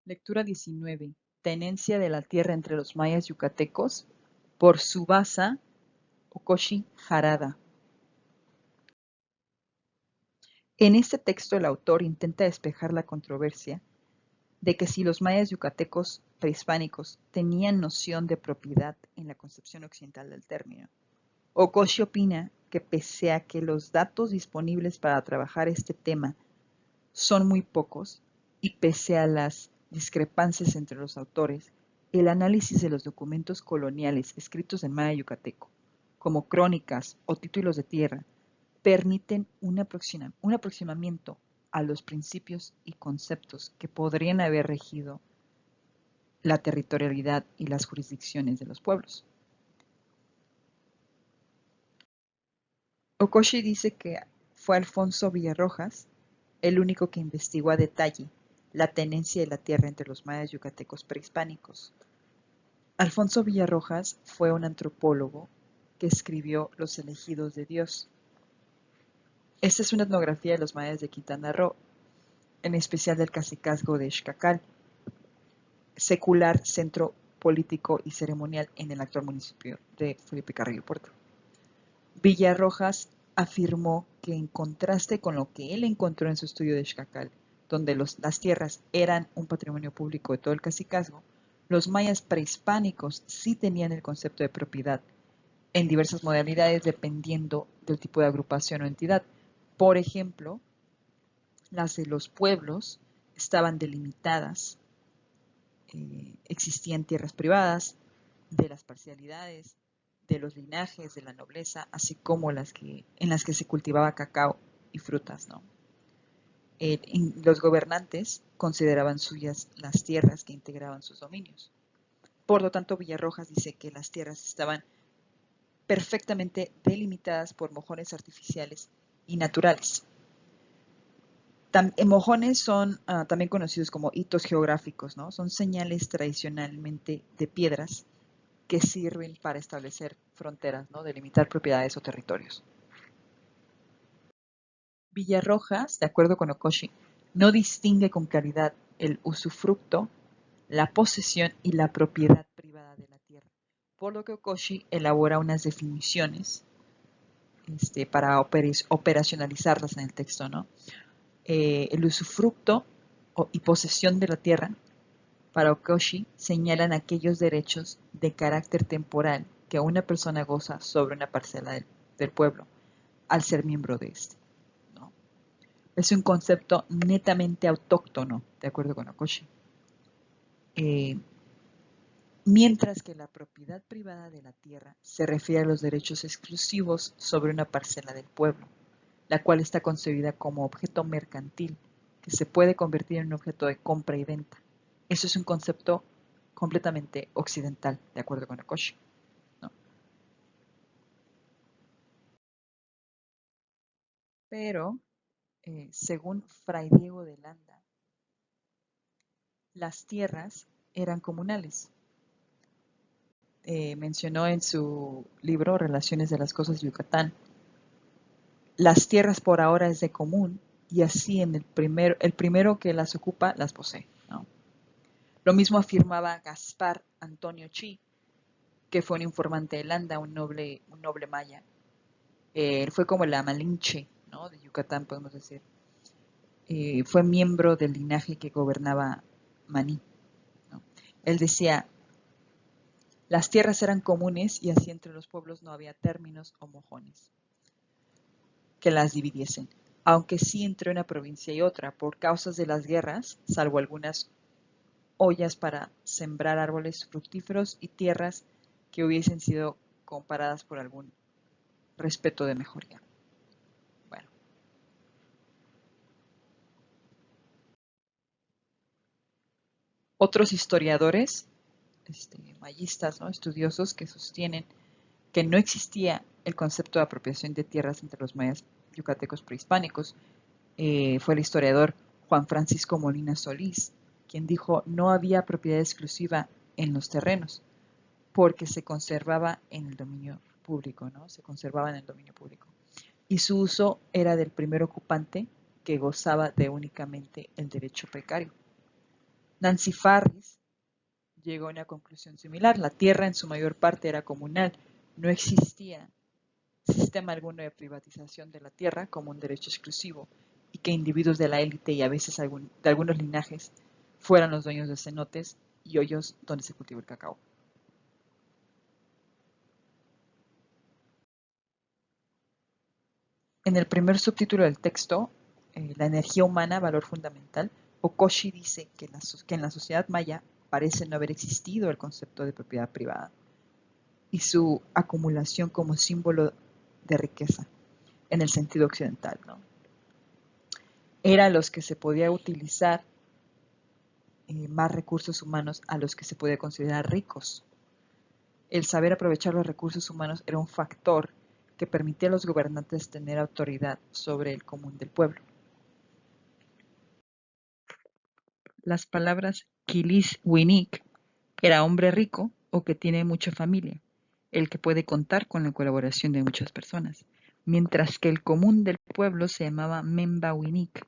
Lectura 19. Tenencia de la tierra entre los mayas yucatecos por Tsubasa Okoshi Harada. En este texto el autor intenta despejar la controversia de que si los mayas yucatecos prehispánicos tenían noción de propiedad en la concepción occidental del término. Okoshi opina que pese a que los datos disponibles para trabajar este tema son muy pocos y pese a las discrepancias entre los autores, el análisis de los documentos coloniales escritos en maya yucateco, como crónicas o títulos de tierra, permiten un aproximamiento a los principios y conceptos que podrían haber regido la territorialidad y las jurisdicciones de los pueblos. Okoshi dice que fue Alfonso Villarrojas el único que investigó a detalle la tenencia de la tierra entre los mayas yucatecos prehispánicos. Alfonso Villarrojas fue un antropólogo que escribió Los elegidos de Dios. Esta es una etnografía de los mayas de Quintana Roo, en especial del cacicazgo de Xcacal, secular centro político y ceremonial en el actual municipio de Felipe Carrillo Puerto. Villarrojas afirmó que en contraste con lo que él encontró en su estudio de Xcacal, donde las tierras eran un patrimonio público de todo el cacicazgo, los mayas prehispánicos sí tenían el concepto de propiedad en diversas modalidades dependiendo del tipo de agrupación o entidad. Por ejemplo, las de los pueblos estaban delimitadas, existían tierras privadas, de las parcialidades, de los linajes, de la nobleza, así como en las que se cultivaba cacao y frutas, ¿no? Los gobernantes consideraban suyas las tierras que integraban sus dominios. Por lo tanto, Villarrojas dice que las tierras estaban perfectamente delimitadas por mojones artificiales y naturales. Mojones son también conocidos como hitos geográficos, ¿no? Son señales tradicionalmente de piedras que sirven para establecer fronteras, ¿no? Delimitar propiedades o territorios. Villarrojas, de acuerdo con Okoshi, no distingue con claridad el usufructo, la posesión y la propiedad privada de la tierra, por lo que Okoshi elabora unas definiciones para operacionalizarlas en el texto, ¿no? El usufructo y posesión de la tierra, para Okoshi, señalan aquellos derechos de carácter temporal que una persona goza sobre una parcela del pueblo al ser miembro de este, ¿no? Es un concepto netamente autóctono, de acuerdo con Okoshi. Mientras que la propiedad privada de la tierra se refiere a los derechos exclusivos sobre una parcela del pueblo, la cual está concebida como objeto mercantil que se puede convertir en un objeto de compra y venta. Eso es un concepto completamente occidental, de acuerdo con Okoshi, ¿no? Pero, según Fray Diego de Landa, las tierras eran comunales. Mencionó en su libro Relaciones de las Cosas de Yucatán, las tierras por ahora es de común y así el primero que las ocupa las posee, ¿no? Lo mismo afirmaba Gaspar Antonio Chi, que fue un informante de Landa, un noble maya. Él fue como la Malinche, ¿no? De Yucatán, podemos decir. Fue miembro del linaje que gobernaba Maní, ¿no? Él decía, las tierras eran comunes y así entre los pueblos no había términos o mojones que las dividiesen, aunque sí entre una provincia y otra, por causas de las guerras, salvo algunas ollas para sembrar árboles fructíferos y tierras que hubiesen sido comparadas por algún respeto de mejoría. Bueno. Otros historiadores, mayistas, ¿no? Estudiosos, que sostienen que no existía el concepto de apropiación de tierras entre los mayas yucatecos prehispánicos, fue el historiador Juan Francisco Molina Solís, quien dijo no había propiedad exclusiva en los terrenos, porque se conservaba en el dominio público, ¿no? Se conservaba en el dominio público. Y su uso era del primer ocupante que gozaba de únicamente el derecho precario. Nancy Farris llegó a una conclusión similar. La tierra en su mayor parte era comunal. No existía sistema alguno de privatización de la tierra como un derecho exclusivo y que individuos de la élite y a veces de algunos linajes fueran los dueños de cenotes y hoyos donde se cultiva el cacao. En el primer subtítulo del texto, La energía humana, valor fundamental, Okoshi dice que en la sociedad maya parece no haber existido el concepto de propiedad privada y su acumulación como símbolo de riqueza en el sentido occidental, ¿no? Era los que se podía utilizar más recursos humanos a los que se podía considerar ricos. El saber aprovechar los recursos humanos era un factor que permitía a los gobernantes tener autoridad sobre el común del pueblo. Las palabras Kilis Winik era hombre rico o que tiene mucha familia, el que puede contar con la colaboración de muchas personas, mientras que el común del pueblo se llamaba Memba Winik,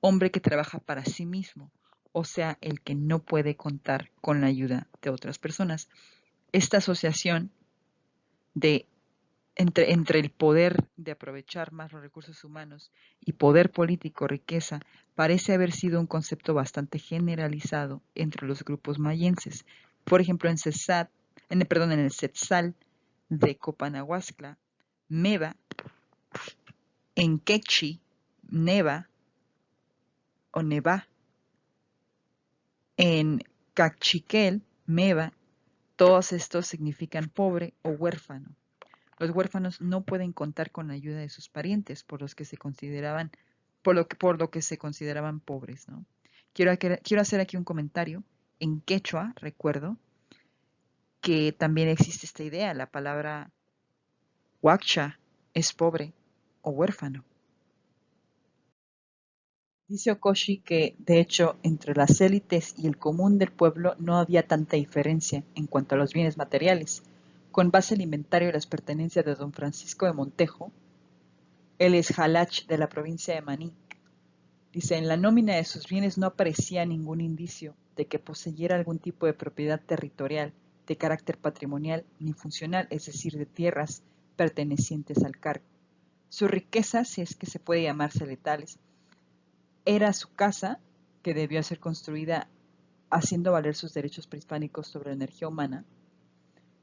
hombre que trabaja para sí mismo, o sea, el que no puede contar con la ayuda de otras personas. Esta asociación de entre el poder de aprovechar más los recursos humanos y poder político, riqueza, parece haber sido un concepto bastante generalizado entre los grupos mayenses. Por ejemplo, en el Setzal de Copanahuascla, Meva, en Quechi, Neva o Neva, en Cachiquel, Meva, todos estos significan pobre o huérfano. Los huérfanos no pueden contar con la ayuda de sus parientes, por lo que se consideraban pobres, ¿no? Quiero hacer aquí un comentario. En quechua, recuerdo que también existe esta idea, la palabra huacha es pobre o huérfano. Dice Okoshi que, de hecho, entre las élites y el común del pueblo no había tanta diferencia en cuanto a los bienes materiales. Con base alimentaria y las pertenencias de don Francisco de Montejo, él es jalach de la provincia de Maní. Dice, en la nómina de sus bienes no aparecía ningún indicio de que poseyera algún tipo de propiedad territorial, de carácter patrimonial ni funcional, es decir, de tierras pertenecientes al cargo. Su riqueza, si es que se puede llamarse tales, era su casa, que debió ser construida haciendo valer sus derechos prehispánicos sobre la energía humana,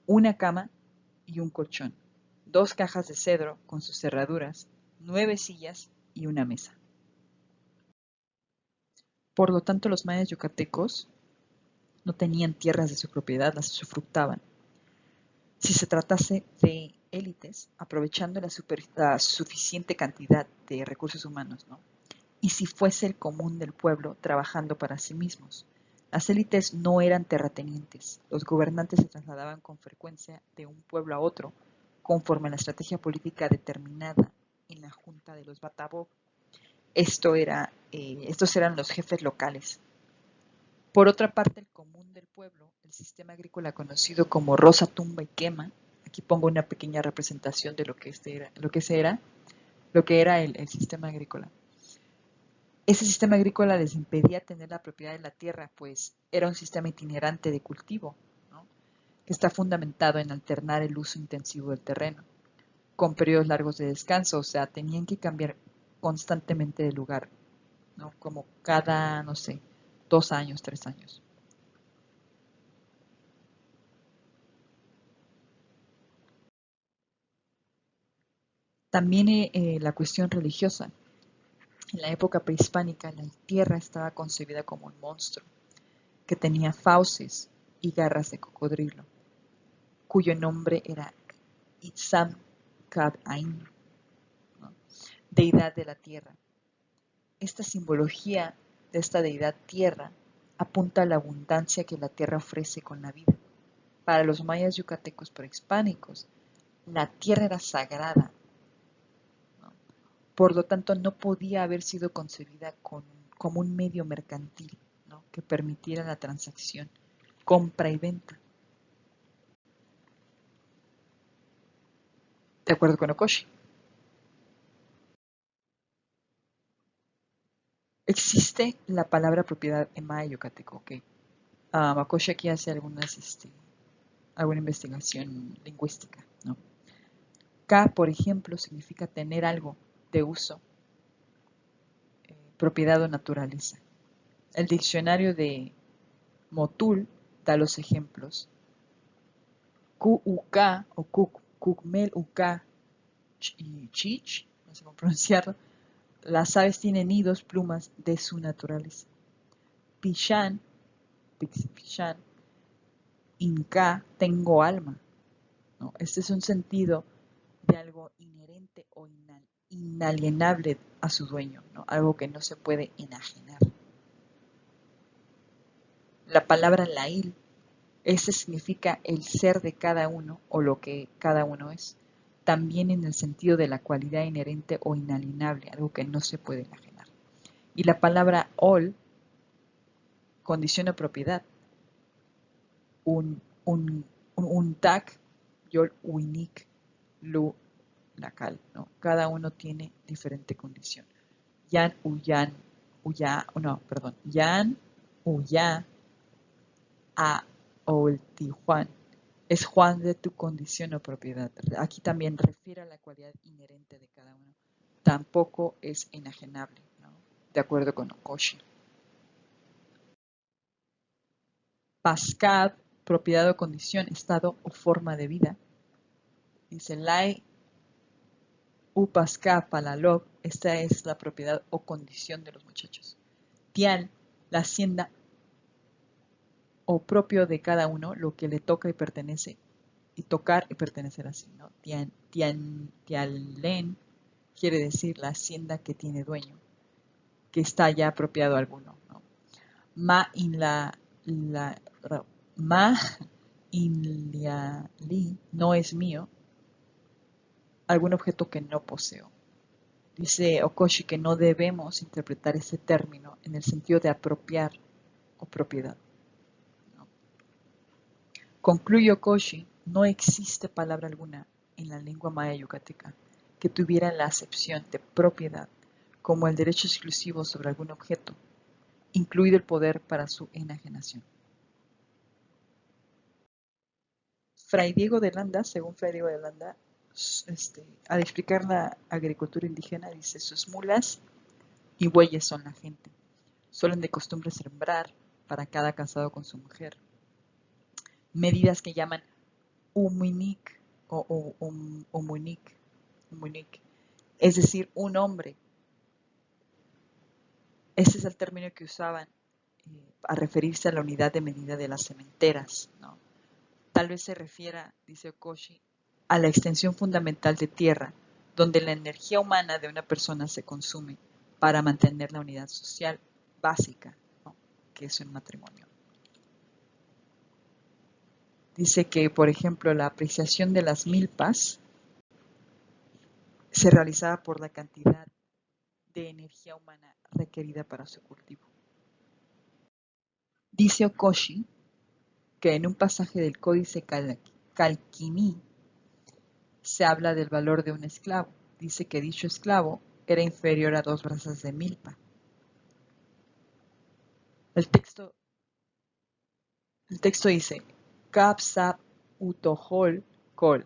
una cama y un colchón, 2 cajas de cedro con sus cerraduras, 9 sillas y una mesa. Por lo tanto, los mayas yucatecos no tenían tierras de su propiedad, las usufructaban. Si se tratase de élites, aprovechando la suficiente cantidad de recursos humanos, ¿no? Y si fuese el común del pueblo trabajando para sí mismos. Las élites no eran terratenientes. Los gobernantes se trasladaban con frecuencia de un pueblo a otro, conforme a la estrategia política determinada en la Junta de los Batabó. Estos eran los jefes locales. Por otra parte, el común del pueblo, el sistema agrícola conocido como roza, tumba y quema, aquí pongo una pequeña representación de lo que era el sistema agrícola. Ese sistema agrícola les impedía tener la propiedad de la tierra, pues era un sistema itinerante de cultivo, ¿no? Que está fundamentado en alternar el uso intensivo del terreno, con periodos largos de descanso, o sea, tenían que cambiar constantemente de lugar, ¿no? Como cada, no sé, 2 años, 3 años. También la cuestión religiosa. En la época prehispánica, la tierra estaba concebida como un monstruo que tenía fauces y garras de cocodrilo, cuyo nombre era Itzam Kad-Ain, ¿no? Deidad de la tierra. Esta simbología de esta deidad tierra apunta a la abundancia que la tierra ofrece con la vida. Para los mayas yucatecos prehispánicos, la tierra era sagrada, ¿no? Por lo tanto, no podía haber sido concebida como un medio mercantil, ¿no? Que permitiera la transacción, compra y venta. De acuerdo con Okoshi. existe la palabra propiedad en maya yucateco, ¿ok? Makoshi aquí hace alguna investigación lingüística, ¿no? Ka, por ejemplo, significa tener algo de uso, propiedad o naturaleza. El diccionario de Motul da los ejemplos. Ku-uka o kukmel-uka y chich, no sé cómo pronunciarlo. Las aves tienen nidos, plumas de su naturaleza. Pishan, Pishan, Inca, tengo alma, ¿no? Este es un sentido de algo inherente o inalienable a su dueño, ¿no? Algo que no se puede enajenar. La palabra lail, ese significa el ser de cada uno o lo que cada uno es, también en el sentido de la cualidad inherente o inalienable, algo que no se puede enajenar. Y la palabra ol, condición o propiedad, un tag, yol uinik, lu lacal, ¿no? Cada uno tiene diferente condición. Yan, uyan, uya, no, perdón, yan, uya, a, o el tijuan. Es Juan de tu condición o propiedad. Aquí también refiere a la cualidad inherente de cada uno. Tampoco es enajenable, ¿no? De acuerdo con Okoshi. Pascad, propiedad o condición, estado o forma de vida. Dice Lai Upasca Palalov, esta es la propiedad o condición de los muchachos. Tian, la hacienda o propio de cada uno, lo que le toca y pertenece, y tocar y pertenecer así, ¿no? Tianlen quiere decir la hacienda que tiene dueño, que está ya apropiado a alguno, ¿no? Ma in ma in li no es mío, algún objeto que no poseo. Dice Okoshi que no debemos interpretar ese término en el sentido de apropiar o propiedad, ¿no? Concluye Okoshi, no existe palabra alguna en la lengua maya yucateca que tuviera la acepción de propiedad como el derecho exclusivo sobre algún objeto, incluido el poder para su enajenación. Fray Diego de Landa, según Fray Diego de Landa, al explicar la agricultura indígena, dice, sus mulas y bueyes son la gente. Suelen de costumbre sembrar para cada casado con su mujer. Medidas que llaman umuinik o umuinik, es decir, un hombre. Ese es el término que usaban a referirse a la unidad de medida de las sementeras, ¿no? Tal vez se refiera, dice Okoshi, a la extensión fundamental de tierra, donde la energía humana de una persona se consume para mantener la unidad social básica, ¿no? Que es un matrimonio. Dice que, por ejemplo, la apreciación de las milpas se realizaba por la cantidad de energía humana requerida para su cultivo. Dice Okoshi que en un pasaje del Códice Calquiní se habla del valor de un esclavo. Dice que dicho esclavo era inferior a 2 brazas de milpa. El texto dice, Kapsap utohol kol.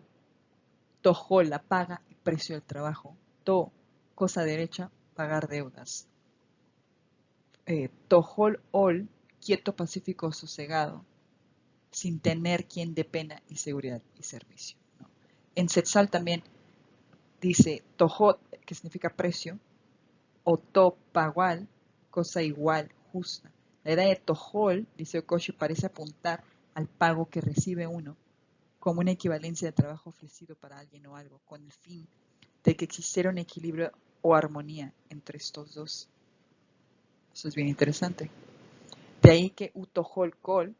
Tohol, la paga y precio del trabajo. To, cosa derecha, pagar deudas. Tohol ol, quieto, pacífico, sosegado, sin tener quien de pena y seguridad y servicio, ¿no? En Setzal también dice Tohot, que significa precio, o To pagual, cosa igual, justa. La idea de Tohol, dice Okoshi, parece apuntar al pago que recibe uno como una equivalencia de trabajo ofrecido para alguien o algo, con el fin de que existiera un equilibrio o armonía entre estos dos. Eso es bien interesante. De ahí que Utohol Kol,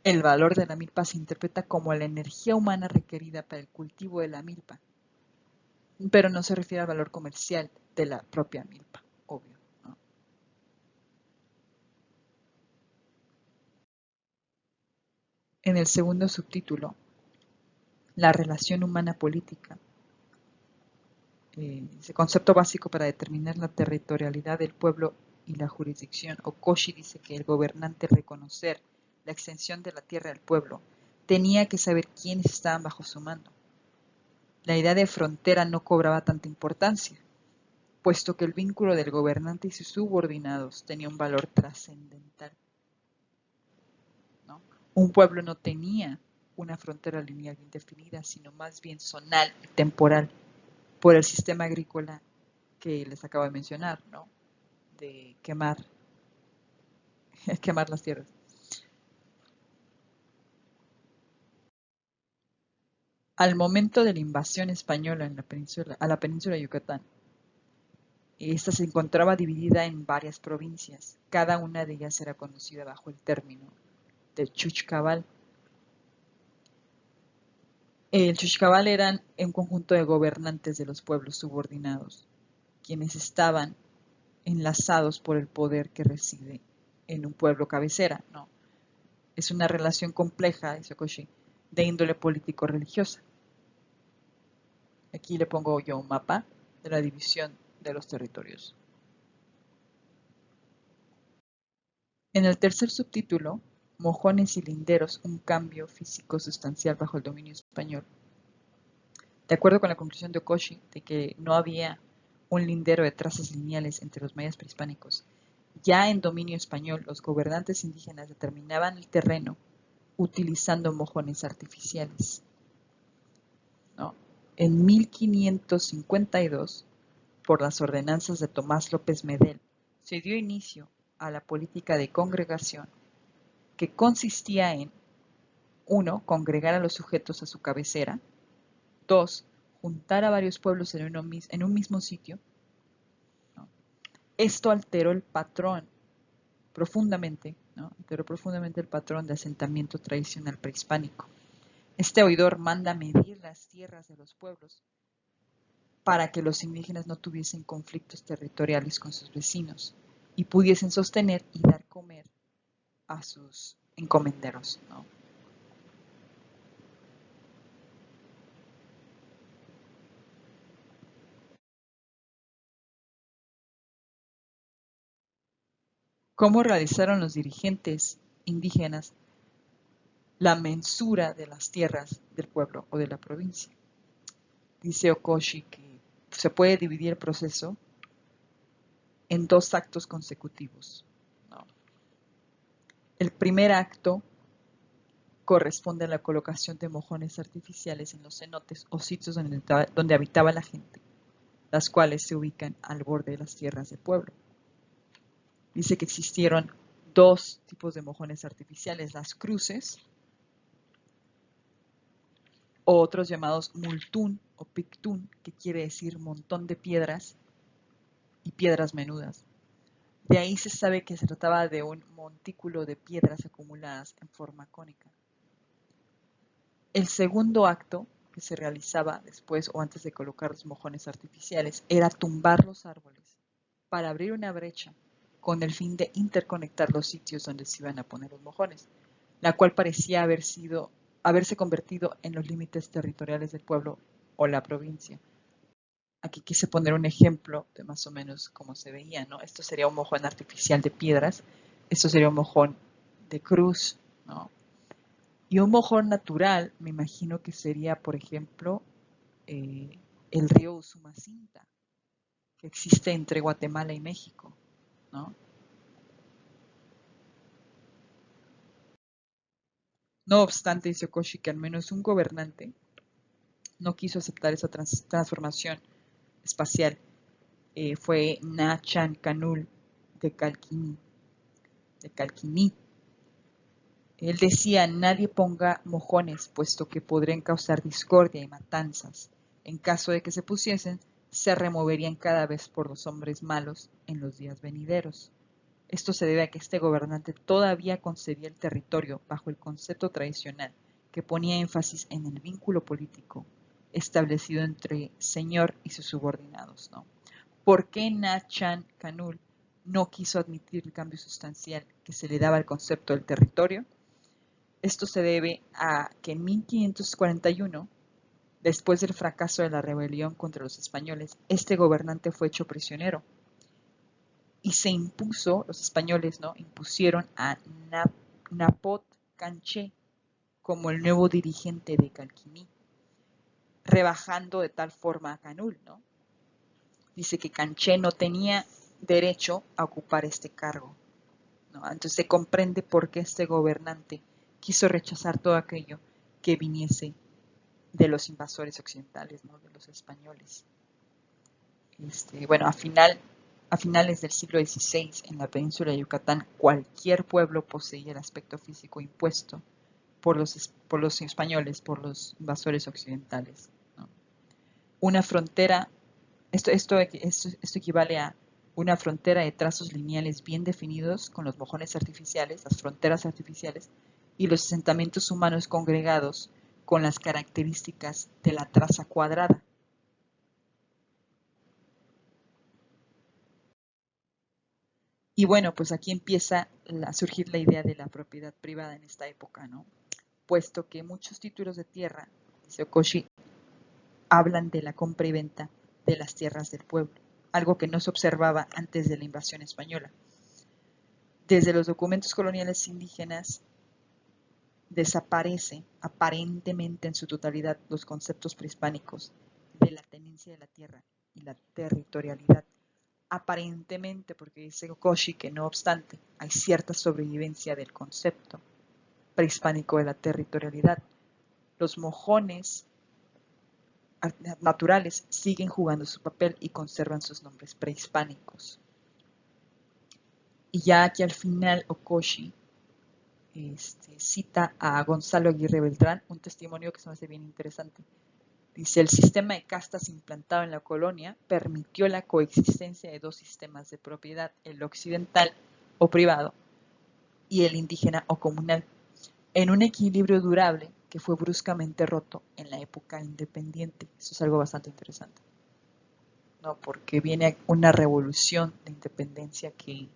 el valor de la milpa se interpreta como la energía humana requerida para el cultivo de la milpa, pero no se refiere al valor comercial de la propia milpa, obvio, ¿no? En el segundo subtítulo, la relación humana política, ese concepto básico para determinar la territorialidad del pueblo y la jurisdicción. Okoshi dice que el gobernante reconocer la extensión de la tierra del pueblo tenía que saber quiénes estaban bajo su mando. La idea de frontera no cobraba tanta importancia, puesto que el vínculo del gobernante y sus subordinados tenía un valor trascendental, ¿no? Un pueblo no tenía una frontera lineal bien definida, sino más bien zonal y temporal, por el sistema agrícola que les acabo de mencionar, ¿no? De quemar las tierras. Al momento de la invasión española a la península de Yucatán, esta se encontraba dividida en varias provincias. Cada una de ellas era conocida bajo el término de Chuchcabal. El Chuchcabal eran un conjunto de gobernantes de los pueblos subordinados, quienes estaban enlazados por el poder que reside en un pueblo cabecera, ¿no? Es una relación compleja, dice Okoshi, de índole político-religiosa. Aquí le pongo yo un mapa de la división de los territorios. En el tercer subtítulo, Mojones y linderos, un cambio físico sustancial bajo el dominio español. De acuerdo con la conclusión de Okoshi de que no había un lindero de trazas lineales entre los mayas prehispánicos, ya en dominio español los gobernantes indígenas determinaban el terreno utilizando mojones artificiales, ¿no? En 1552, por las ordenanzas de Tomás López Medel, se dio inicio a la política de congregación que consistía en 1. Congregar a los sujetos a su cabecera, 2. Juntar a varios pueblos en un mismo sitio, ¿no? Esto alteró el patrón profundamente, ¿no? Alteró profundamente el patrón de asentamiento tradicional prehispánico. Este oidor manda medir las tierras de los pueblos para que los indígenas no tuviesen conflictos territoriales con sus vecinos y pudiesen sostener y dar comer a sus encomenderos, ¿no? ¿Cómo realizaron los dirigentes indígenas la mensura de las tierras del pueblo o de la provincia? Dice Okoshi que se puede dividir el proceso en 2 actos consecutivos, ¿no? El primer acto corresponde a la colocación de mojones artificiales en los cenotes o sitios donde habitaba la gente, las cuales se ubican al borde de las tierras del pueblo. Dice que existieron 2 tipos de mojones artificiales, las cruces, o otros llamados multún o pictún, que quiere decir montón de piedras y piedras menudas. De ahí se sabe que se trataba de un montículo de piedras acumuladas en forma cónica. El segundo acto que se realizaba después o antes de colocar los mojones artificiales era tumbar los árboles para abrir una brecha con el fin de interconectar los sitios donde se iban a poner los mojones, la cual parecía haberse convertido en los límites territoriales del pueblo o la provincia. Aquí quise poner un ejemplo de más o menos cómo se veía, ¿no? Esto sería un mojón artificial de piedras, esto sería un mojón de cruz, ¿no? Y un mojón natural, me imagino que sería, por ejemplo, el río Usumacinta, que existe entre Guatemala y México, ¿no? No obstante, dice Okoshi que al menos un gobernante no quiso aceptar esa transformación espacial. Fue Nachan Canul de Calquiní. Él decía, nadie ponga mojones, puesto que podrían causar discordia y matanzas. En caso de que se pusiesen, se removerían cada vez por los hombres malos en los días venideros. Esto se debe a que este gobernante todavía concebía el territorio bajo el concepto tradicional, que ponía énfasis en el vínculo político establecido entre señor y sus subordinados, ¿no? ¿Por qué Nachan Canul no quiso admitir el cambio sustancial que se le daba al concepto del territorio? Esto se debe a que en 1541, después del fracaso de la rebelión contra los españoles, este gobernante fue hecho prisionero. y se impuso, los españoles, ¿no? Impusieron a Napot Canché como el nuevo dirigente de Calquiní, rebajando de tal forma a Canul, ¿no? Dice que Canché no tenía derecho a ocupar este cargo, ¿no? Entonces se comprende por qué este gobernante quiso rechazar todo aquello que viniese de los invasores occidentales, ¿no? De los españoles. Bueno, a finales del siglo XVI, en la península de Yucatán, cualquier pueblo poseía el aspecto físico impuesto por los españoles, por los invasores occidentales, ¿no? Una frontera, esto equivale a una frontera de trazos lineales bien definidos con los mojones artificiales, las fronteras artificiales, y los asentamientos humanos congregados con las características de la traza cuadrada. Y bueno, pues aquí empieza a surgir la idea de la propiedad privada en esta época, ¿no? Puesto que muchos títulos de tierra, dice Okoshi, hablan de la compra y venta de las tierras del pueblo, algo que no se observaba antes de la invasión española. Desde los documentos coloniales indígenas desaparece aparentemente en su totalidad los conceptos prehispánicos de la tenencia de la tierra y la territorialidad. Aparentemente, porque dice Okoshi que no obstante hay cierta sobrevivencia del concepto prehispánico de la territorialidad. Los mojones naturales siguen jugando su papel y conservan sus nombres prehispánicos. Y ya aquí al final Okoshi cita a Gonzalo Aguirre Beltrán, un testimonio que se me hace bien interesante. Dice, el sistema de castas implantado en la colonia permitió la coexistencia de dos sistemas de propiedad, el occidental o privado y el indígena o comunal, en un equilibrio durable que fue bruscamente roto en la época independiente. Eso es algo bastante interesante, ¿no? Porque viene una revolución de independencia que,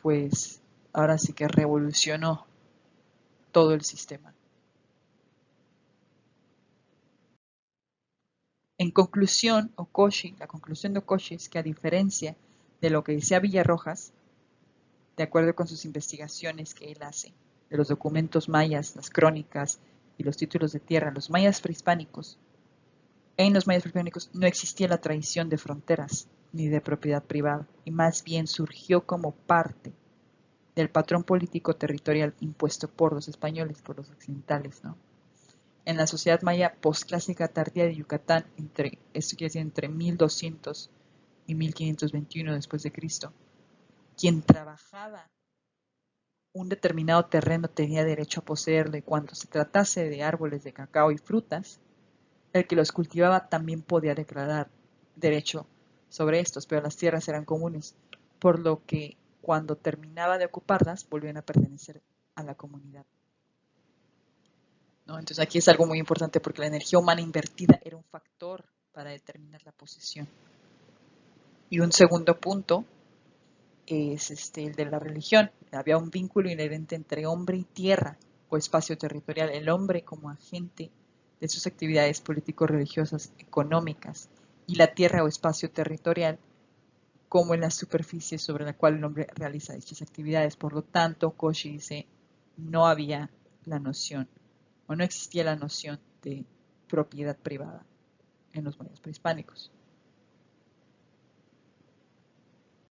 pues, ahora sí que revolucionó todo el sistema. En conclusión, la conclusión de Okoshi es que a diferencia de lo que decía Villarrojas, de acuerdo con sus investigaciones que él hace, de los documentos mayas, las crónicas y los títulos de tierra, en los mayas prehispánicos no existía la tradición de fronteras ni de propiedad privada, y más bien surgió como parte del patrón político territorial impuesto por los españoles, por los occidentales, ¿no? En la sociedad maya postclásica tardía de Yucatán, esto quiere decir entre 1200 y 1521 después de Cristo, quien trabajaba un determinado terreno tenía derecho a poseerlo, y cuando se tratase de árboles de cacao y frutas, el que los cultivaba también podía declarar derecho sobre estos, pero las tierras eran comunes, por lo que cuando terminaba de ocuparlas volvían a pertenecer a la comunidad, ¿no? Entonces aquí es algo muy importante porque la energía humana invertida era un factor para determinar la posesión. Y un segundo punto es el de la religión. Había un vínculo inherente entre hombre y tierra o espacio territorial. El hombre como agente de sus actividades político-religiosas, económicas, y la tierra o espacio territorial como en la superficie sobre la cual el hombre realiza dichas actividades. Por lo tanto, Okoshi dice, no había la noción, o no existía la noción de propiedad privada en los mayas prehispánicos.